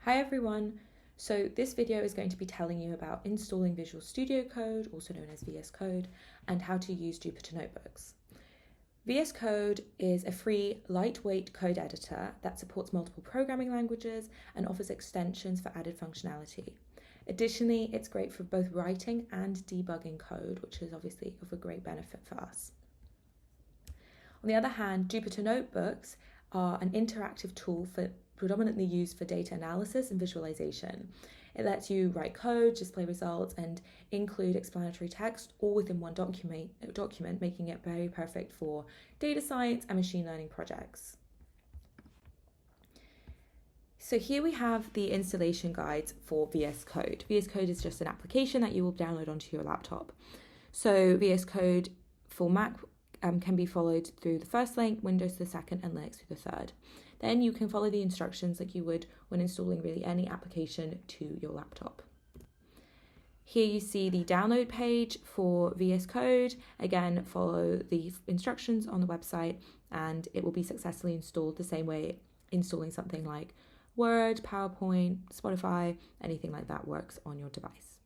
Hi everyone! So this video is going to be telling you about installing Visual Studio Code, also known as VS Code, and how to use Jupyter Notebooks. VS Code is a free, lightweight code editor that supports multiple programming languages and offers extensions for added functionality. Additionally, it's great for both writing and debugging code, which is obviously of a great benefit for us. On the other hand, Jupyter Notebooks are an interactive tool predominantly used for data analysis and visualization. It lets you write code, display results, and include explanatory text all within one document, making it very perfect for data science and machine learning projects. So here we have the installation guides for VS Code. VS Code is just an application that you will download onto your laptop. So VS Code for Mac can be followed through the first link, Windows the second, and Linux through the third. Then you can follow the instructions like you would when installing really any application to your laptop. Here you see the download page for VS Code. Again, follow the instructions on the website and it will be successfully installed the same way installing something like Word, PowerPoint, Spotify, anything like that works on your device.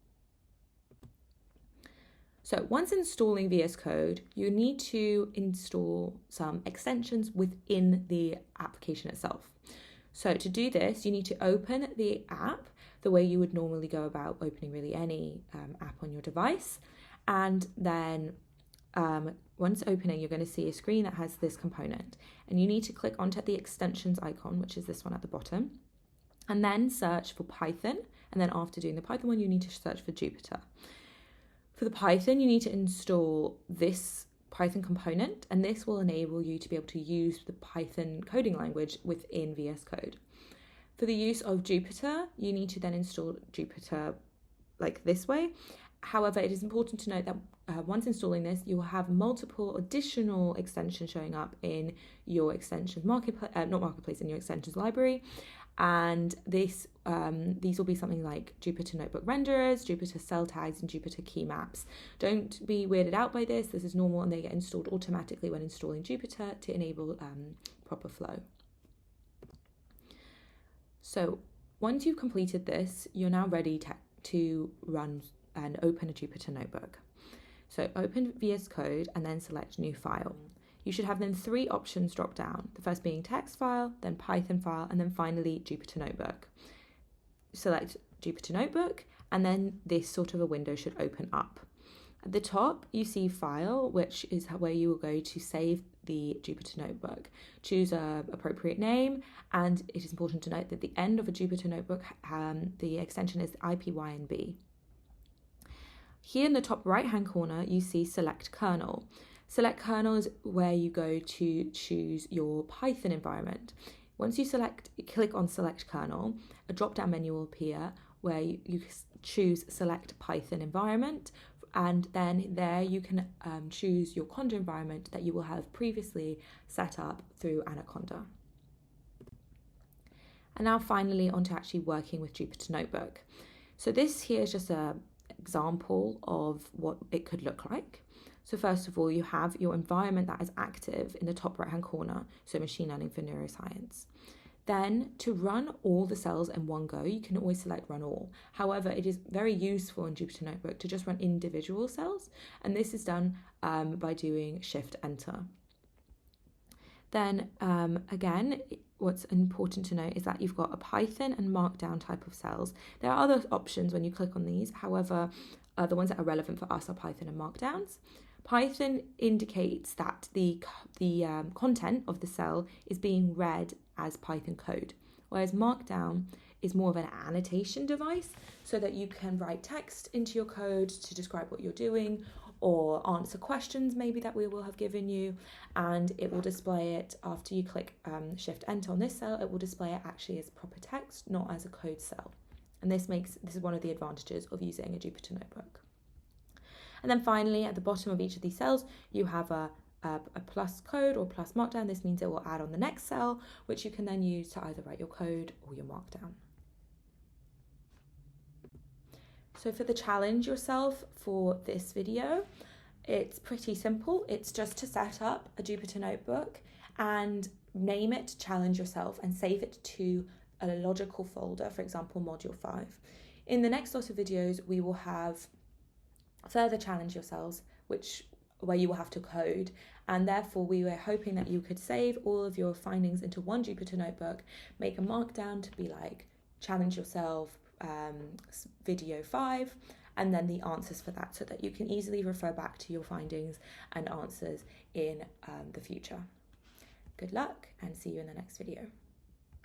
So once installing VS Code, you need to install some extensions within the application itself. So to do this, you need to open the app the way you would normally go about opening really any app on your device. And then once opening, you're going to see a screen that has this component. And you need to click onto the extensions icon, which is this one at the bottom, and then search for Python. And then after doing the Python one, you need to search for Jupyter. For the Python, you need to install this Python component, and this will enable you to be able to use the Python coding language within VS Code. For the use of Jupyter, you need to then install Jupyter like this way. However, it is important to note that once installing this, you will have multiple additional extensions showing up in your extensions in your extensions library. And these will be something like Jupyter Notebook renderers, Jupyter cell tags, and Jupyter key maps. Don't be weirded out by this. This is normal and they get installed automatically when installing Jupyter to enable proper flow. So once you've completed this, you're now ready to run and open a Jupyter Notebook. So open VS Code and then select New File. You should have then three options drop down, the first being text file, then Python file, and then finally Jupyter Notebook. Select Jupyter Notebook, and then this sort of a window should open up. At the top, you see File, which is where you will go to save the Jupyter Notebook. Choose an appropriate name, and it is important to note that the end of a Jupyter Notebook, the extension is IPYNB. Here in the top right-hand corner, you see Select Kernel. Select Kernel is where you go to choose your Python environment. Once you click on Select Kernel, a drop-down menu will appear where you choose Select Python Environment, and then there you can choose your Conda environment that you will have previously set up through Anaconda. And now finally onto actually working with Jupyter Notebook. So this here is just an example of what it could look like. So first of all, you have your environment that is active in the top right-hand corner, so machine learning for neuroscience. Then to run all the cells in one go, you can always select run all. However, it is very useful in Jupyter Notebook to just run individual cells, and this is done by doing Shift Enter. Then again, what's important to note is that you've got a Python and Markdown type of cells. There are other options when you click on these. However, the ones that are relevant for us are Python and Markdowns. Python indicates that the content of the cell is being read as Python code, whereas Markdown is more of an annotation device so that you can write text into your code to describe what you're doing or answer questions maybe that we will have given you, and it will display it after you click Shift Enter on this cell. It will display it actually as proper text, not as a code cell. And this is one of the advantages of using a Jupyter Notebook. And then finally, at the bottom of each of these cells, you have a plus code or plus Markdown. This means it will add on the next cell, which you can then use to either write your code or your Markdown. So for the challenge yourself for this video, it's pretty simple. It's just to set up a Jupyter Notebook and name it Challenge Yourself and save it to a logical folder, for example, module 5. In the next lot of videos, we will have further challenge yourselves, where you will have to code, and therefore we were hoping that you could save all of your findings into one Jupyter notebook, make a markdown to be like challenge yourself, video 5, and then the answers for that, so that you can easily refer back to your findings and answers in the future. Good luck, and see you in the next video.